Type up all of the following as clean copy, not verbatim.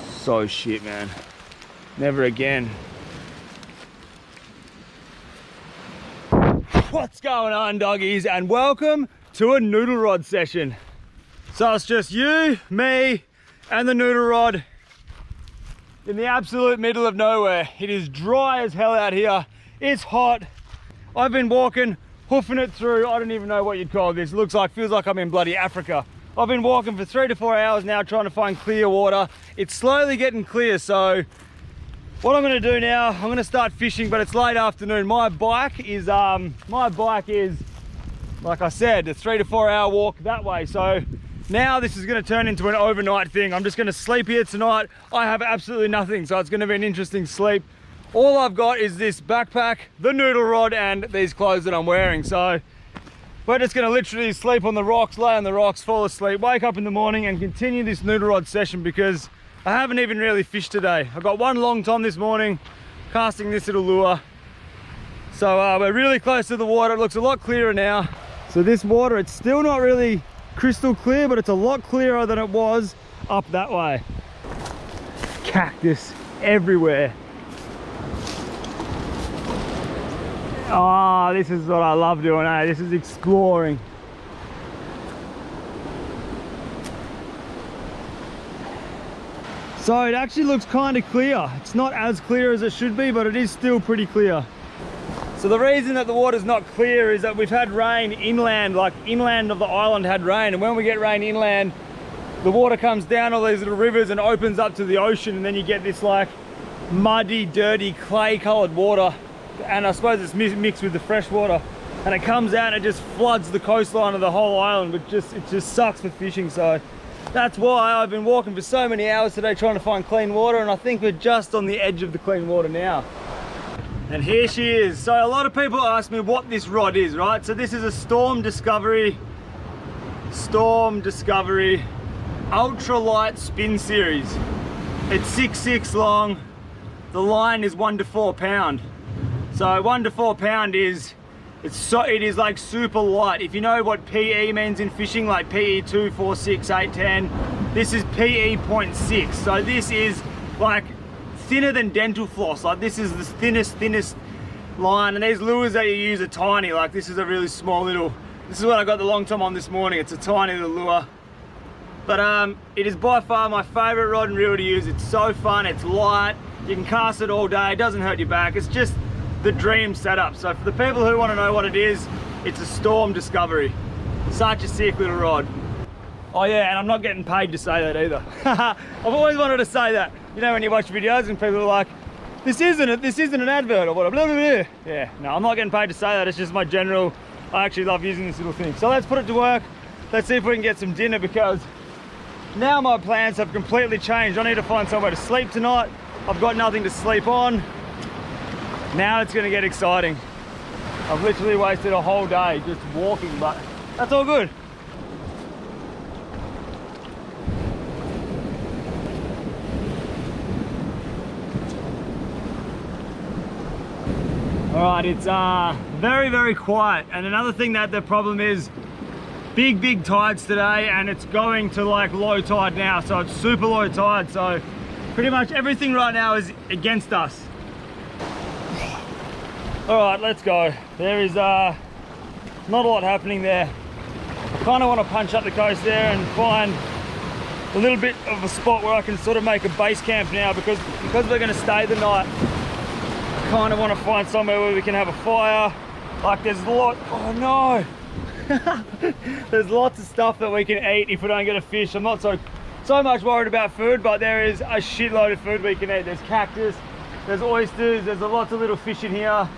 So shit, man. Never again. What's going on, doggies, and welcome to a noodle rod session. So it's just you, me, and the noodle rod in the absolute middle of nowhere. It is dry as hell out here. It's hot. I've been walking, hoofing it through. I don't even know what you'd call this. It looks like, feels like I'm in bloody Africa. I've been walking for 3 to 4 hours now trying to find clear water. It's slowly getting clear, so what I'm gonna do now, I'm gonna start fishing, but it's late afternoon. My bike is, like I said, a 3 to 4 hour walk that way. So now this is gonna turn into an overnight thing. I'm just gonna sleep here tonight. I have absolutely nothing, so it's gonna be an interesting sleep. All I've got is this backpack, the noodle rod, and these clothes that I'm wearing. So we're just gonna literally sleep on the rocks, lay on the rocks, fall asleep, wake up in the morning and continue this noodle rod session because I haven't even really fished today. I got one long tom this morning, casting this little lure. So we're really close to the water. It looks a lot clearer now. So this water, it's still not really crystal clear, but it's a lot clearer than it was up that way. Cactus everywhere. Oh, this is what I love doing, eh? This is exploring. So it actually looks kind of clear. It's not as clear as it should be, but it is still pretty clear. So the reason that the water's not clear is that we've had rain inland, like inland of the island had rain. And when we get rain inland, the water comes down all these little rivers and opens up to the ocean. And then you get this like muddy, dirty, clay colored water. And I suppose it's mixed with the fresh water. And it comes out and it just floods the coastline of the whole island, but it just sucks for fishing. So that's why I've been walking for so many hours today trying to find clean water, and I think we're just on the edge of the clean water now. And here she is. So a lot of people ask me what this rod is, right? So this is a Storm Discovery ultralight spin series. It's 6'6" long. The line is 1 to 4 pound. So 1 to 4 pound it is like super light. If you know what PE means in fishing, like PE 2, 4, 6, 8, 10, this is PE 0.6. So this is like thinner than dental floss. Like this is the thinnest line, and these lures that you use are tiny. Like this is a really small little, this is what I got the long tom on this morning. It's a tiny little lure. But it is by far my favorite rod and reel to use. It's so fun, it's light, you can cast it all day, it doesn't hurt your back. It's just the dream setup. So for the people who want to know what it is, it's a Storm Discovery. Such a sick little rod. Oh yeah, and I'm not getting paid to say that either. I've always wanted to say that. You know when you watch videos and people are like, this isn't an advert or whatever, blah, blah, blah. Yeah, no, I'm not getting paid to say that. It's just my general, I actually love using this little thing. So let's put it to work. Let's see if we can get some dinner, because now my plans have completely changed. I need to find somewhere to sleep tonight. I've got nothing to sleep on. Now it's gonna get exciting. I've literally wasted a whole day just walking, but that's all good. All right, it's very, very quiet. And another thing that the problem is, big tides today, and it's going to like low tide now. So it's super low tide. So pretty much everything right now is against us. All right, let's go. There is not a lot happening there. I kind of want to punch up the coast there and find a little bit of a spot where I can sort of make a base camp now, because we're going to stay the night. I kind of want to find somewhere where we can have a fire. Like there's a lot, oh no. There's lots of stuff that we can eat if we don't get a fish. I'm not so much worried about food, but there is a shitload of food we can eat. There's cactus, there's oysters, there's lots of little fish in here.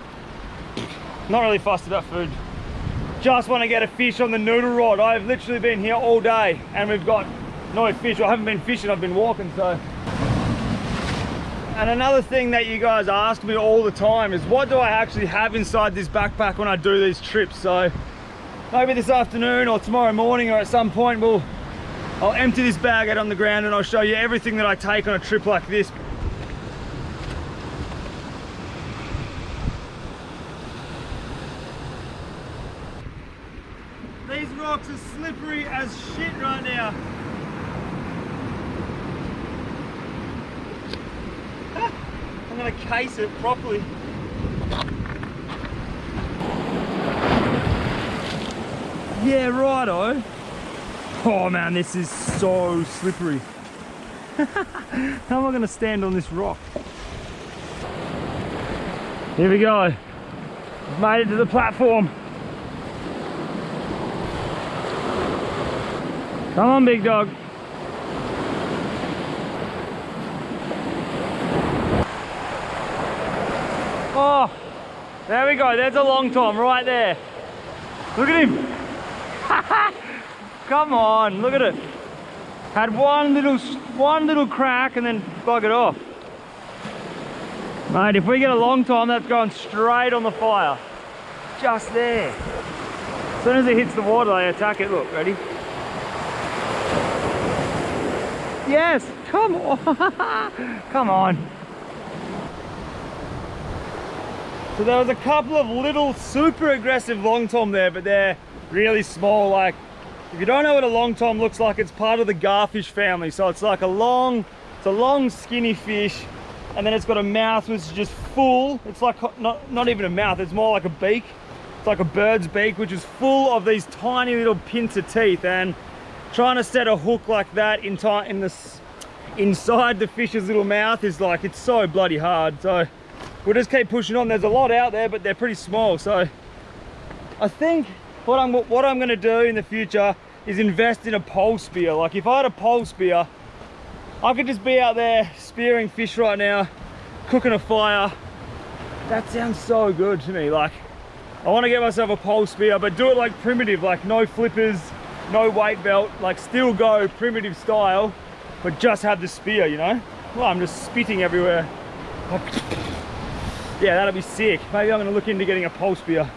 Not really fussed about food. Just want to get a fish on the noodle rod. I've literally been here all day and we've got no fish. I haven't been fishing, I've been walking, so. And another thing that you guys ask me all the time is, what do I actually have inside this backpack when I do these trips? So maybe this afternoon or tomorrow morning or at some point I'll empty this bag out on the ground and I'll show you everything that I take on a trip like this. These rocks are slippery as shit right now. case it properly. Yeah, righto. Oh man, this is so slippery. How am I gonna stand on this rock? Here we go. We've made it to the platform. Come on, big dog. Oh, there we go. There's a long tom right there. Look at him. Come on, look at it. Had one little crack and then buggered off. Mate, if we get a long tom, that's going straight on the fire. Just there. As soon as it hits the water, they attack it. Look, ready? Yes, come on. Come on. So there was a couple of little super aggressive long tom there, but they're really small. Like, if you don't know what a long tom looks like, it's part of the garfish family. So it's like it's a long skinny fish, and then it's got a mouth which is just full. It's like not even a mouth, it's more like a beak. It's like a bird's beak, which is full of these tiny little pincer teeth, and trying to set a hook like that inside the fish's little mouth is like, it's so bloody hard. So we'll just keep pushing on. There's a lot out there, but they're pretty small. So I think what I'm going to do in the future is invest in a pole spear. Like, if I had a pole spear, I could just be out there spearing fish right now, cooking a fire. That sounds so good to me. Like, I want to get myself a pole spear, but do it like primitive, like no flippers, no weight belt, like still go primitive style, but just have the spear, you know? Well, I'm just spitting everywhere. Yeah, that'll be sick. Maybe I'm going to look into getting a pole spear.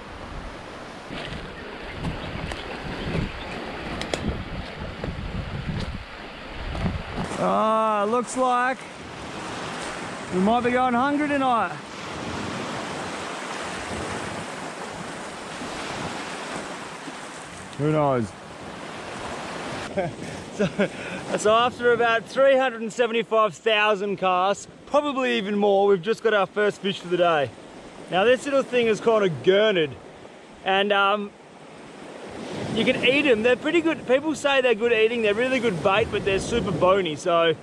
Ah, looks like we might be going hungry tonight. Who knows? So after about 375,000 casts, probably even more, we've just got our first fish for the day. Now this little thing is called a gurnard, and you can eat them. They're pretty good. People say they're good eating. They're really good bait, but they're super bony. So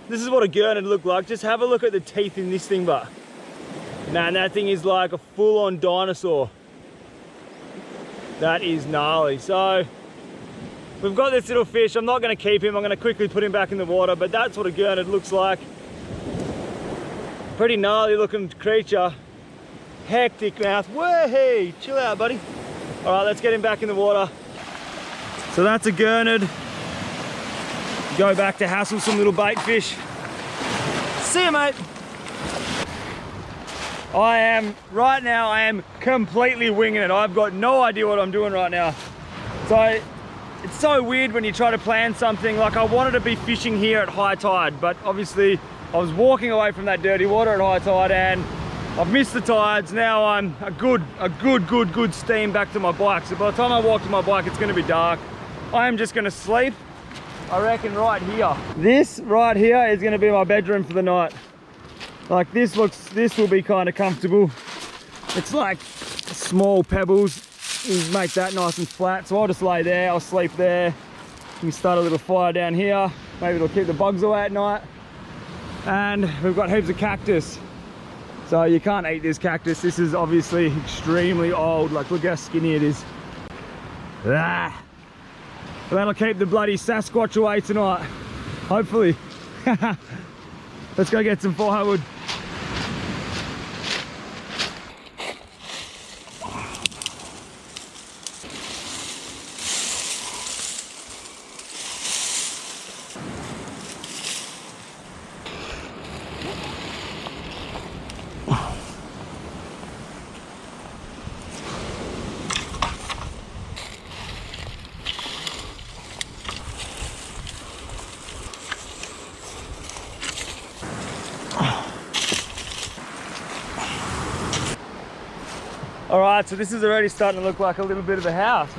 this is what a gurnard look like. Just have a look at the teeth in this thing, but man, that thing is like a full-on dinosaur. That is gnarly. So we've got this little fish. I'm not going to keep him. I'm going to quickly put him back in the water, but that's what a gurnard looks like. Pretty gnarly looking creature. Hectic mouth. Whoa, chill out, buddy. All right, let's get him back in the water. So that's a gurnard. Go back to hassle some little bait fish. See you, mate. Right now I am completely winging it. I've got no idea what I'm doing right now. So it's so weird when you try to plan something. Like, I wanted to be fishing here at high tide, but obviously I was walking away from that dirty water at high tide and I've missed the tides. Now I'm a good steam back to my bike. So by the time I walk to my bike, it's gonna be dark. I am just gonna sleep, I reckon, right here. This right here is gonna be my bedroom for the night. Like, this will be kind of comfortable. It's like small pebbles. You make that nice and flat. So I'll just lay there, I'll sleep there. You can start a little fire down here. Maybe it'll keep the bugs away at night. And we've got heaps of cactus. So you can't eat this cactus. This is obviously extremely old. Like, look how skinny it is. Ah. But that'll keep the bloody Sasquatch away tonight. Hopefully. Let's go get some firewood. All right, so this is already starting to look like a little bit of a house.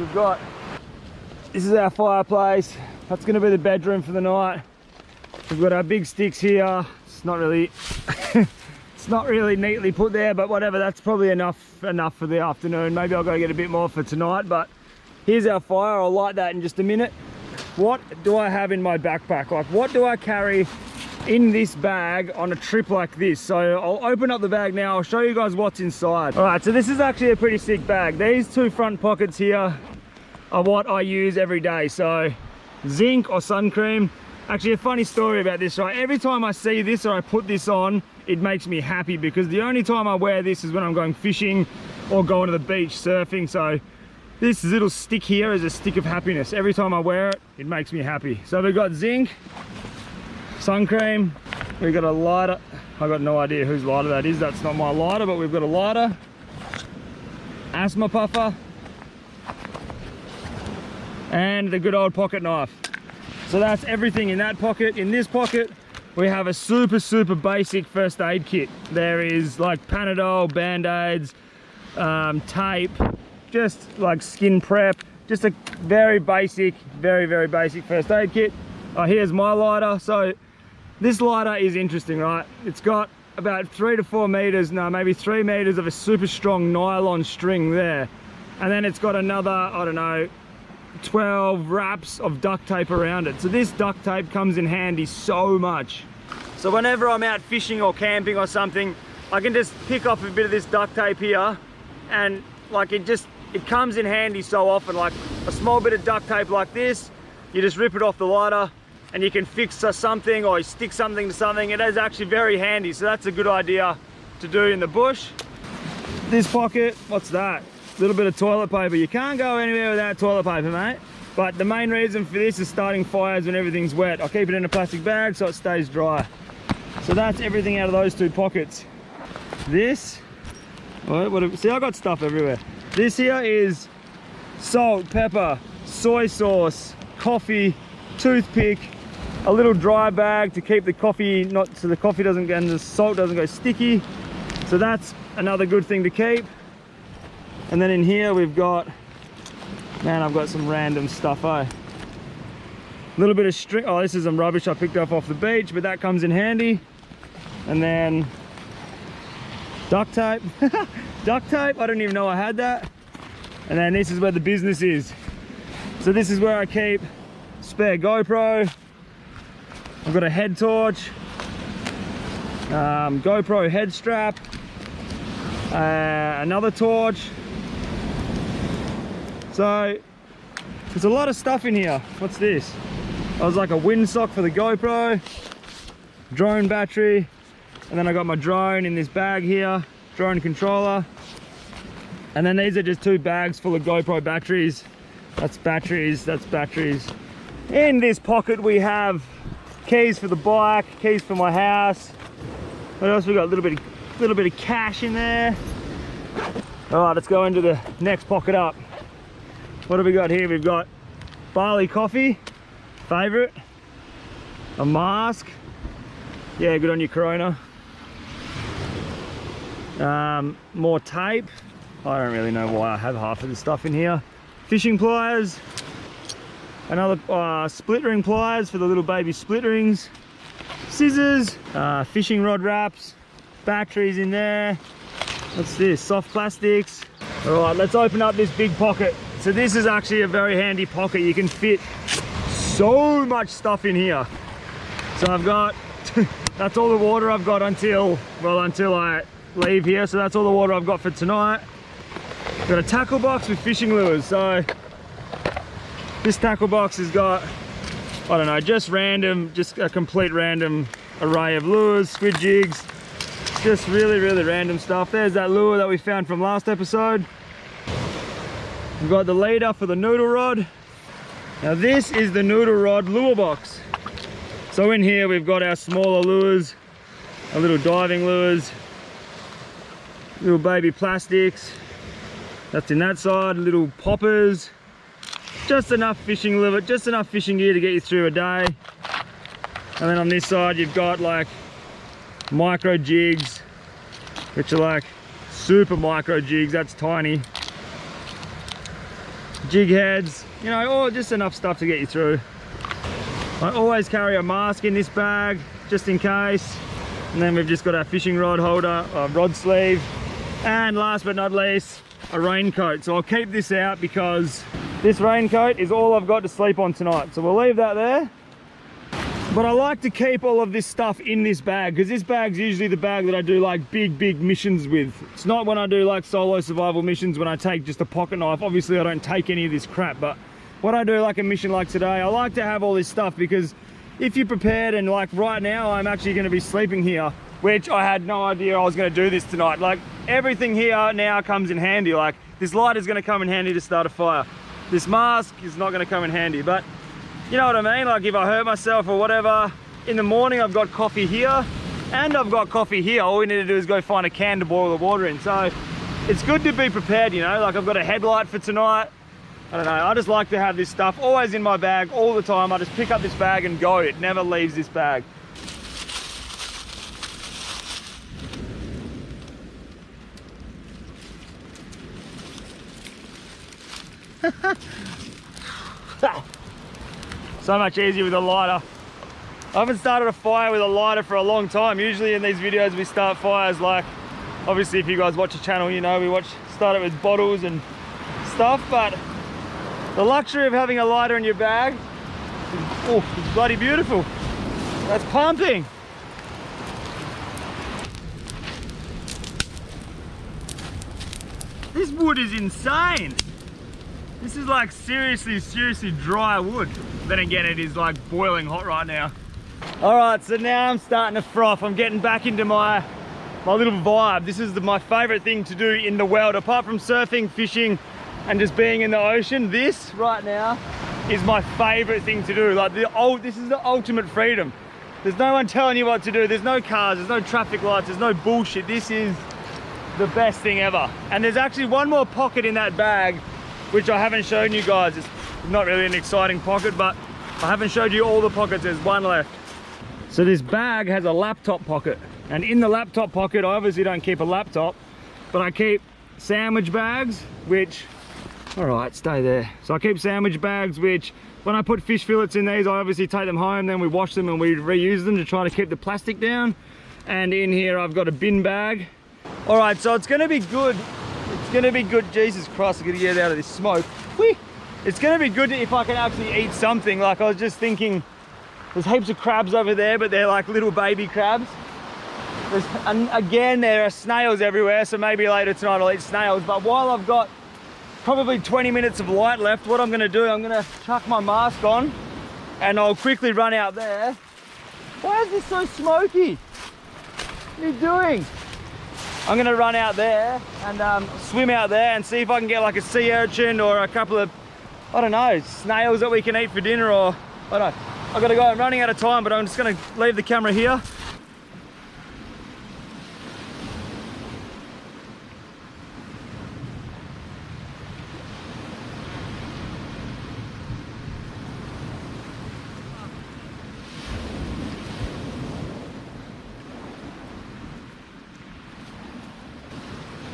This is our fireplace. That's gonna be the bedroom for the night. We've got our big sticks here. It's not really, it's It's not really neatly put there, but whatever, that's probably enough for the afternoon. Maybe I'll go get a bit more for tonight, but here's our fire. I'll light that in just a minute. What do I have in my backpack? Like, what do I carry in this bag on a trip like this? So I'll open up the bag now. I'll show you guys what's inside. All right, so this is actually a pretty sick bag. These two front pockets here are what I use every day. So zinc or sun cream. Actually, a funny story about this, right? Every time I see this or I put this on, it makes me happy, because the only time I wear this is when I'm going fishing or going to the beach surfing. So this little stick here is a stick of happiness. Every time I wear it, it makes me happy. So we've got zinc, sun cream, we've got a lighter. I've got no idea whose lighter that is. That's not my lighter, but we've got a lighter, asthma puffer, and the good old pocket knife. So that's everything in that pocket. In this pocket, we have a super basic first aid kit. There is like Panadol, Band-Aids, tape, just like skin prep, just a very basic, very basic first aid kit. Here's my lighter. So this lighter is interesting, right? It's got about 3 to 4 meters, no, maybe 3 meters of a super strong nylon string there. And then it's got another, I don't know, 12 wraps of duct tape around it. So this duct tape comes in handy so much. So whenever I'm out fishing or camping or something, I can just pick off a bit of this duct tape here, and like it comes in handy so often. Like a small bit of duct tape like this, you just rip it off the lighter and you can fix something or stick something to something. It is actually very handy, so that's a good idea to do in the bush. This pocket, what's that? A little bit of toilet paper. You can't go anywhere without toilet paper, mate. But the main reason for this is starting fires when everything's wet. I keep it in a plastic bag so it stays dry. So that's everything out of those two pockets. This, see, I got stuff everywhere. This here is salt, pepper, soy sauce, coffee, toothpick, a little dry bag to keep the coffee, so the coffee doesn't get, and the salt doesn't go sticky. So that's another good thing to keep. And then in here we've got, man, I've got some random stuff, eh? A little bit of string. Oh, this is some rubbish I picked up off the beach, but that comes in handy. And then duct tape. Duct tape, I didn't even know I had that. And then this is where the business is. So this is where I keep spare GoPro. I've got a head torch, GoPro head strap, another torch. So there's a lot of stuff in here. What's this? I was like a windsock for the GoPro, drone battery, and then I got my drone in this bag here, drone controller. And then these are just 2 bags full of GoPro batteries. That's batteries, that's batteries. In this pocket we have keys for the bike, keys for my house. What else we got? A little bit of cash in there. All right, let's go into the next pocket up. What have we got here? We've got barley coffee, favorite, a mask. Yeah, good on you, Corona. More tape. I don't really know why I have half of this stuff in here. Fishing pliers, another split ring pliers for the little baby split rings, scissors, fishing rod wraps, batteries in there. What's this? Soft plastics. All right, let's open up this big pocket. So this is actually a very handy pocket. You can fit so much stuff in here. So I've got, that's all the water I've got until I leave here. So that's all the water I've got for tonight. Got a tackle box with fishing lures. So this tackle box has got, I don't know, just a complete random array of lures, squid jigs, just really random stuff. There's that lure that we found from last episode. We've got the leader for the noodle rod. Now this is the noodle rod lure box. So in here we've got our smaller lures, our little diving lures, little baby plastics. That's in that side, little poppers. Just enough fishing lure, just enough fishing gear to get you through a day. And then on this side you've got like micro jigs, which are like super micro jigs, that's tiny. Jig heads, you know, or just enough stuff to get you through. I always carry a mask in this bag, just in case. And then we've just got our fishing rod holder, our rod sleeve, and last but not least, a raincoat. So I'll keep this out because this raincoat is all I've got to sleep on tonight. So we'll leave that there. But I like to keep all of this stuff in this bag because this bag's usually the bag that I do like big missions with. It's not when I do like solo survival missions when I take just a pocket knife. Obviously I don't take any of this crap, but when I do like a mission like today, I like to have all this stuff because if you're prepared, and like right now I'm actually going to be sleeping here, which I had no idea I was going to do this tonight. Like everything here now comes in handy. Like this light is going to come in handy to start a fire. This mask is not going to come in handy, but you know what I mean? Like if I hurt myself or whatever, in the morning I've got coffee here and I've got coffee here. All we need to do is go find a can to boil the water in. So it's good to be prepared, you know? Like I've got a headlight for tonight. I don't know, I just like to have this stuff always in my bag all the time. I just pick up this bag and go. It never leaves this bag. So much easier with a lighter. I haven't started a fire with a lighter for a long time. Usually in these videos we start fires like, obviously if you guys watch the channel, you know, we start it with bottles and stuff, but the luxury of having a lighter in your bag, it's bloody beautiful. That's pumping. This wood is insane. This is like seriously dry wood. Then again, it is like boiling hot right now. All right, so now I'm starting to froth. I'm getting back into my little vibe. This is my favorite thing to do in the world, apart from surfing, fishing, and just being in the ocean. This right now is my favorite thing to do. Like this is the ultimate freedom. There's no one telling you what to do. There's no cars, there's no traffic lights, there's no bullshit. This is the best thing ever. And there's actually one more pocket in that bag, which I haven't shown you guys. It's not really an exciting pocket, but I haven't showed you all the pockets. There's one left. So this bag has a laptop pocket, and in the laptop pocket, I obviously don't keep a laptop, but I keep sandwich bags, which, all right, stay there. So I keep sandwich bags, which when I put fish fillets in these, I obviously take them home, then we wash them and we reuse them to try to keep the plastic down. And in here, I've got a bin bag. All right, so it's gonna be good. It's gonna be good. Jesus Christ, I'm gonna get out of this smoke. Whee! It's gonna be good if I can actually eat something. Like I was just thinking, there's heaps of crabs over there, but they're like little baby crabs. And again, there are snails everywhere, so maybe later tonight I'll eat snails. But while I've got probably 20 minutes of light left, what I'm gonna do, I'm gonna chuck my mask on and I'll quickly run out there. Why is this so smoky? What are you doing? I'm gonna run out there and swim out there and see if I can get like a sea urchin or a couple of, I don't know, snails that we can eat for dinner, or I don't know. I've got to go. I'm running out of time, but I'm just gonna leave the camera here.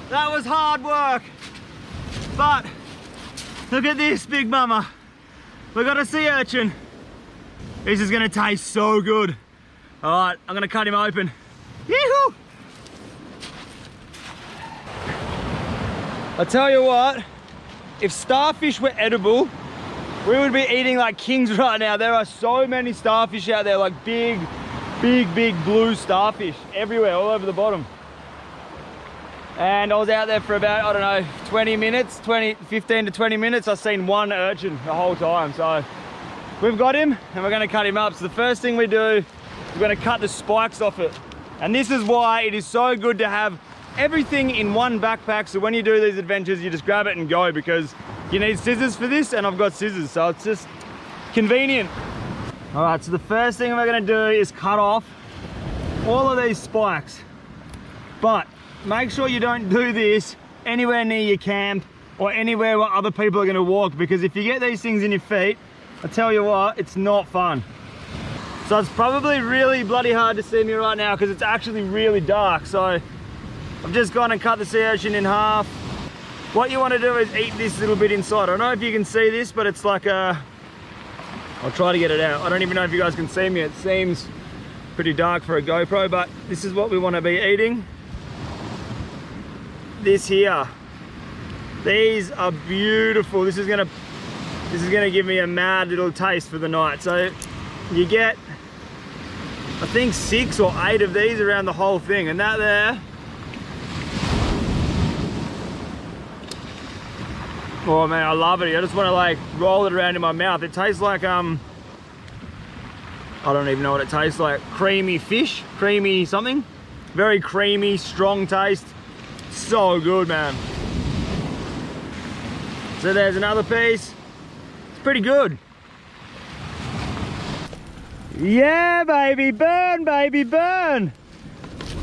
That was hard work, but look at this big mama. We got a sea urchin. This is gonna taste so good. All right, I'm gonna cut him open. Yee-hoo! I tell you what, if starfish were edible, we would be eating like kings right now. There are so many starfish out there, like big blue starfish everywhere, all over the bottom. And I was out there for about, I don't know, 20 minutes, 15 to 20 minutes. I've seen one urchin the whole time. So we've got him and we're gonna cut him up. So the first thing we do, we're gonna cut the spikes off it. And this is why it is so good to have everything in one backpack. So when you do these adventures, you just grab it and go, because you need scissors for this, and I've got scissors. So it's just convenient. All right, so the first thing we're gonna do is cut off all of these spikes. But make sure you don't do this anywhere near your camp or anywhere where other people are gonna walk, because if you get these things in your feet, I tell you what, it's not fun. So it's probably really bloody hard to see me right now because it's actually really dark. So I've just gone and cut the sea urchin in half. What you want to do is eat this little bit inside. I don't know if you can see this, but it's like a, I'll try to get it out. I don't even know if you guys can see me. It seems pretty dark for a GoPro, but this is what we want to be eating. This here, these are beautiful. This is gonna give me a mad little taste for the night. So you get, I think 6 or 8 of these around the whole thing, and that there, oh man, I love it. I just want to like roll it around in my mouth. It tastes like I don't even know what it tastes like. Creamy fish, creamy something. Very creamy, strong taste. So good, man. So there's another piece. It's pretty good. Yeah, baby, burn, baby, burn.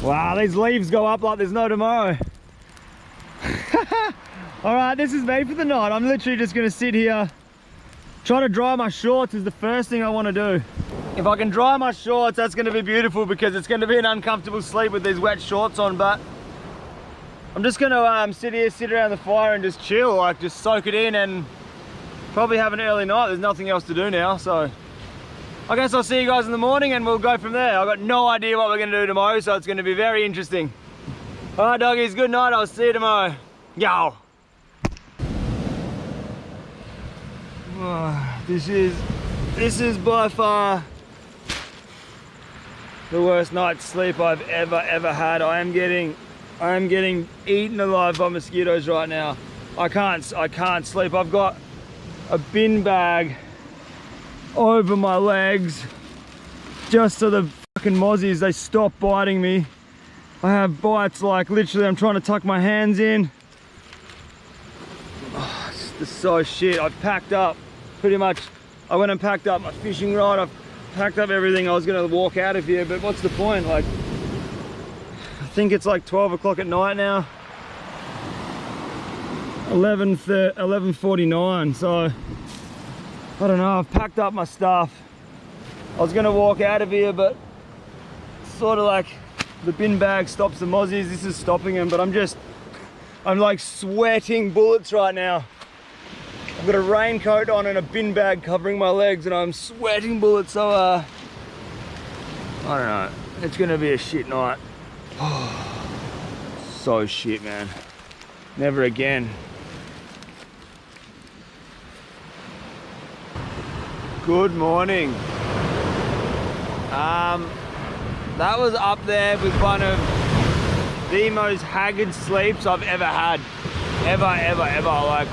Wow, these leaves go up like there's no tomorrow. All right, this is me for the night. I'm literally just gonna sit here. Trying to dry my shorts is the first thing I want to do. If I can dry my shorts, that's gonna be beautiful, because it's gonna be an uncomfortable sleep with these wet shorts on, but I'm just gonna sit around the fire and just chill, like just soak it in and probably have an early night. There's nothing else to do now, so I guess I'll see you guys in the morning and we'll go from there. I've got no idea what we're gonna do tomorrow, so it's gonna be very interesting. All right, doggies, good night. I'll see you tomorrow. Yo. This is by far the worst night's sleep I've ever had. I am getting eaten alive by mosquitoes right now. I can't sleep. I've got a bin bag over my legs just so the fucking mozzies, they stop biting me. I have bites like literally I'm trying to tuck my hands in. Oh, it's just so shit. I've packed up pretty much. I went and packed up my fishing rod. I've packed up everything. I was gonna walk out of here, but what's the point? Like, I think it's like 12 o'clock at night now. 11:49, so I don't know. I've packed up my stuff. I was gonna walk out of here, but sort of like the bin bag stops the mozzies. This is stopping them, but I'm like sweating bullets right now. I've got a raincoat on and a bin bag covering my legs, and I'm sweating bullets, so I don't know. It's gonna be a shit night. So shit, man. Never again. Good morning. That was up there with one of the most haggard sleeps I've ever had. Ever. Like,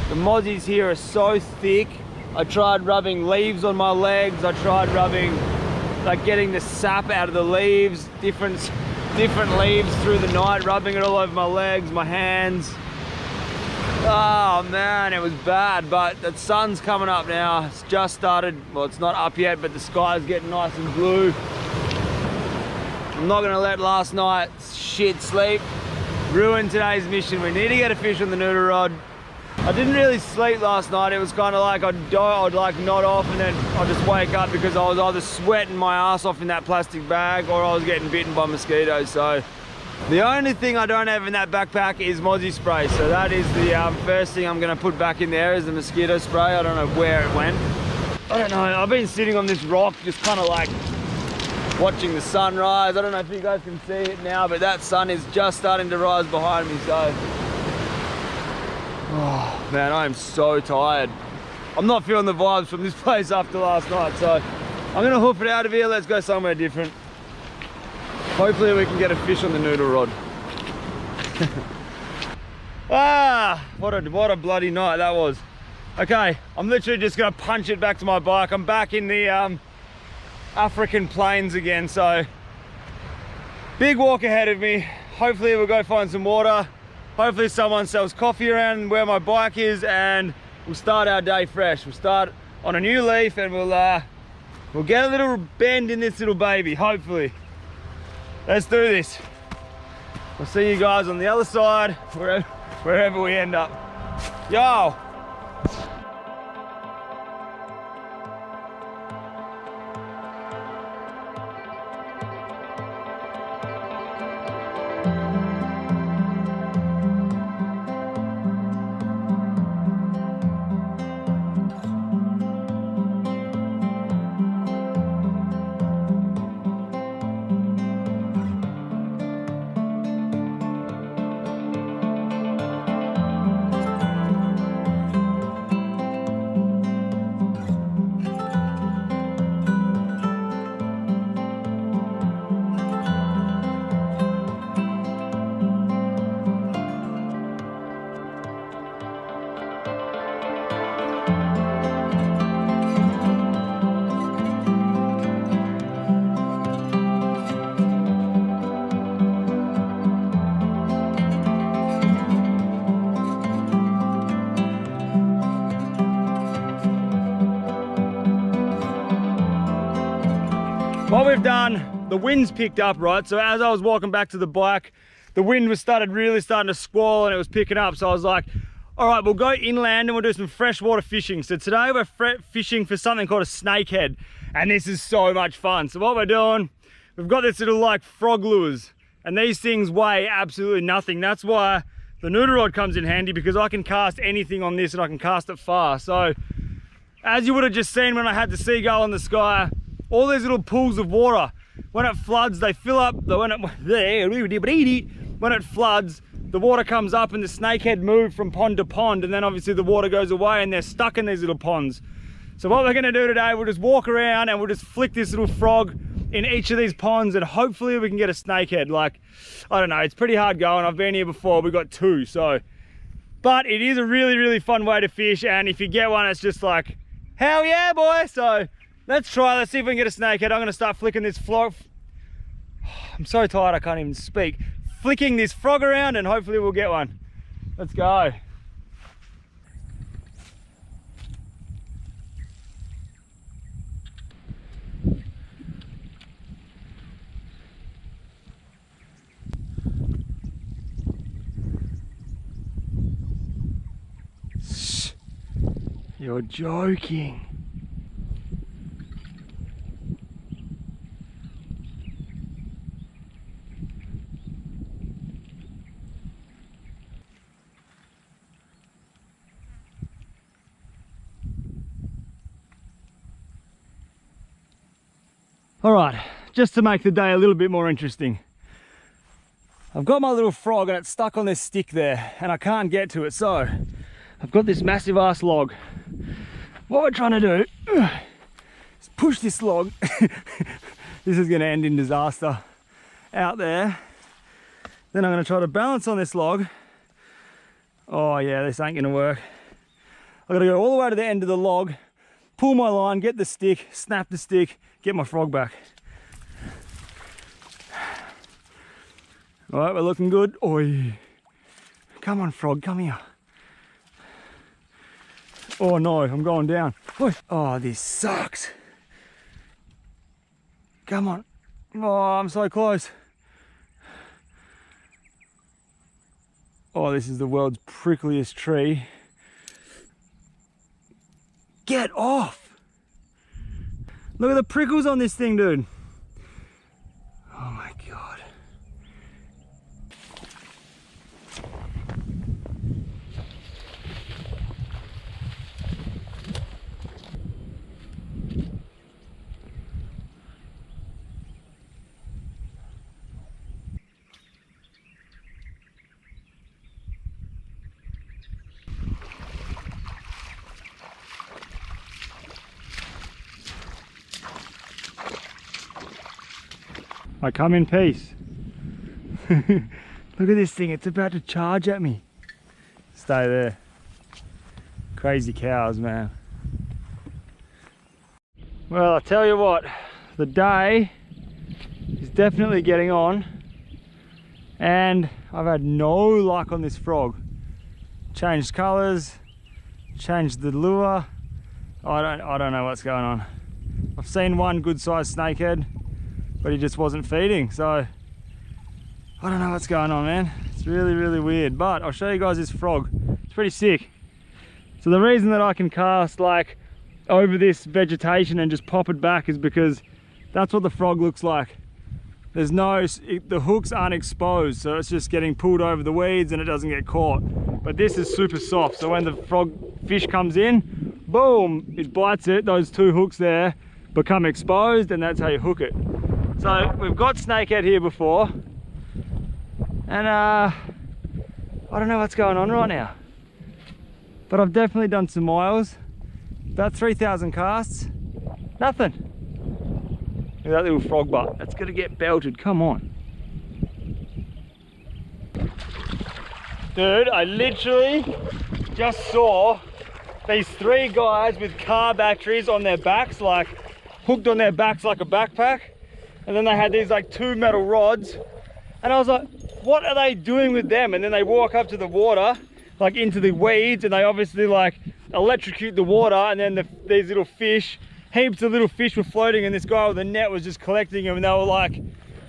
the mozzies here are so thick. I tried rubbing leaves on my legs. I tried rubbing, like getting the sap out of the leaves, different leaves through the night, rubbing it all over my legs, my hands. Oh man, it was bad, but the sun's coming up now. It's just started. Well, it's not up yet, but the sky's getting nice and blue. I'm not gonna let last night's shit sleep ruin today's mission. We need to get a fish on the noodle rod. I didn't really sleep last night. It was kind of like I'd like nod off and then I'd just wake up because I was either sweating my ass off in that plastic bag or I was getting bitten by mosquitoes. So the only thing I don't have in that backpack is mozzie spray. So that is the first thing I'm gonna put back in there is the mosquito spray. I don't know where it went. I don't know. I've been sitting on this rock just kind of like watching the sunrise. I don't know if you guys can see it now, but that sun is just starting to rise behind me. So, oh man, I am so tired. I'm not feeling the vibes from this place after last night, so I'm gonna hoof it out of here. Let's go somewhere different. Hopefully we can get a fish on the noodle rod. What a bloody night that was. Okay, I'm literally just gonna punch it back to my bike. I'm back in the African plains again, so big walk ahead of me. Hopefully we'll go find some water. Hopefully someone sells coffee around where my bike is, and we'll start our day fresh. We'll start on a new leaf and we'll get a little bend in this little baby, hopefully. Let's do this. I'll see you guys on the other side, wherever we end up. Yo! What we've done, the wind's picked up, right? So as I was walking back to the bike, the wind was really starting to squall and it was picking up. So I was like, all right, we'll go inland and we'll do some freshwater fishing. So today we're fishing for something called a snakehead. And this is so much fun. So what we're doing, we've got this little like frog lures. And these things weigh absolutely nothing. That's why the noodle rod comes in handy, because I can cast anything on this and I can cast it far. So as you would have just seen when I had the seagull in the sky, all these little pools of water, when it floods, they fill up. When it floods, the water comes up and the snakehead move from pond to pond, and then obviously the water goes away and they're stuck in these little ponds. So what we're gonna do today, we'll just walk around and we'll just flick this little frog in each of these ponds, and hopefully we can get a snakehead. Like, I don't know, it's pretty hard going. I've been here before, we got two, so. But it is a really fun way to fish, and if you get one, it's just like, hell yeah, boy. So let's try, let's see if we can get a snakehead. I'm gonna start flicking this frog. I'm so tired, I can't even speak. Flicking this frog around and hopefully we'll get one. Let's go. You're joking. All right, just to make the day a little bit more interesting, I've got my little frog and it's stuck on this stick there and I can't get to it. So I've got this massive ass log. What we're trying to do is push this log. This is going to end in disaster out there. Then I'm going to try to balance on this log. Oh yeah, this ain't going to work. I've got to go all the way to the end of the log, pull my line, get the stick, snap the stick, get my frog back. All right, we're looking good. Oi. Come on, frog, come here. Oh no, I'm going down. Oi. Oh, this sucks. Come on. Oh, I'm so close. Oh, this is the world's prickliest tree. Get off! Look at the prickles on this thing, dude. Oh my God. I come in peace. Look at this thing, it's about to charge at me. Stay there. Crazy cows, man. Well, I tell you what, the day is definitely getting on and I've had no luck on this frog. Changed colors, changed the lure. I don't know what's going on. I've seen one good sized snakehead, but he just wasn't feeding, so I don't know what's going on, man. It's really weird, but I'll show you guys this frog. It's pretty sick. So the reason that I can cast like over this vegetation and just pop it back is because that's what the frog looks like. There's no, the hooks aren't exposed, so it's just getting pulled over the weeds and it doesn't get caught. But this is super soft, so when the fish comes in, boom, it bites it, those two hooks there become exposed and that's how you hook it. So we've got snakehead here before, and I don't know what's going on right now, but I've definitely done some miles, about 3,000 casts, nothing. Look at that little frog butt, that's gonna get belted, come on. Dude, I literally just saw these three guys with car batteries on their backs, like hooked on their backs like a backpack. And then they had these like two metal rods. And I was like, what are they doing with them? And then they walk up to the water, like into the weeds, and they obviously like electrocute the water, and then these little fish heaps of little fish were floating, and this guy with a net was just collecting them, and they were like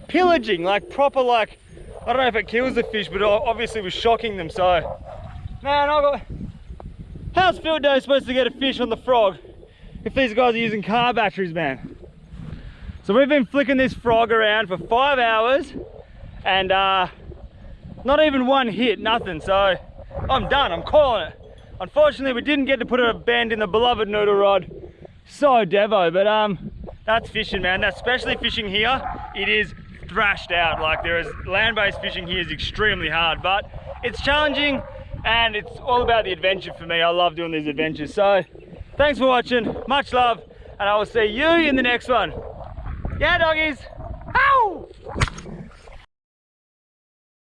pillaging, like proper, like, I don't know if it kills the fish, but obviously was shocking them. So, man, how's field day supposed to get a fish on the frog if these guys are using car batteries, man? So we've been flicking this frog around for 5 hours, and not even one hit, nothing. So I'm done, I'm calling it. Unfortunately, we didn't get to put a bend in the beloved noodle rod. So devo, but that's fishing, man. That's especially fishing here. It is thrashed out. Like, there is land-based fishing here is extremely hard, but it's challenging, and it's all about the adventure for me. I love doing these adventures. So thanks for watching, much love, and I will see you in the next one. Yeah, doggies. Ow!